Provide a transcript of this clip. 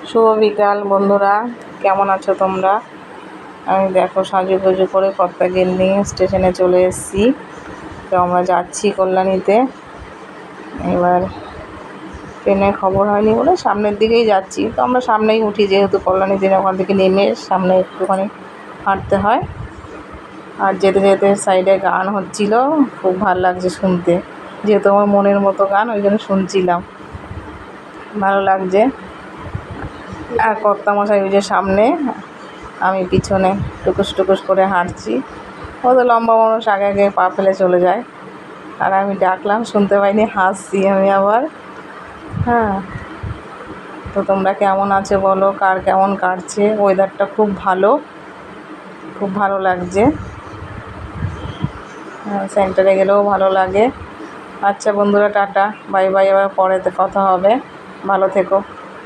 শুভ বিকাল বন্ধুরা, কেমন আছো তোমরা? আমি দেখো সাজুগুজু করে কর্তাকে নিয়ে স্টেশনে চলে এসেছি। তো আমরা যাচ্ছি কল্যাণীতে। এবার ট্রেনের খবর হয়নি বলে সামনের দিকেই যাচ্ছি। তো আমরা সামনেই উঠি, যেহেতু কল্যাণীতে ওখান থেকে নেমে সামনে একটুখানি হাঁটতে হয়। আর যেতে যেতে সাইডে গান হচ্ছিল, খুব ভালো লাগছে শুনতে, যেহেতু আমার মনের মতো গান, ওই জন্য শুনছিলাম, ভালো লাগছে। আর কর্তামশাই ওই যে সামনে, আমি পিছনে টুকুস টুকুস করে হাঁটছি। ও তো লম্বা মানুষ, আগে আগে পা ফেলে চলে যায়, আর আমি ডাকলাম, শুনতে পাইনি, হাসছি আমি আবার। হ্যাঁ, তো তোমরা কেমন আছো বলো, কার কেমন কাটছে? ওয়েদারটা খুব ভালো, খুব ভালো লাগছে। সেন্টারে গেলেও ভালো লাগে। আচ্ছা বন্ধুরা, টাটা, বাই বাই, আবার পরে কথা হবে, ভালো থেকো।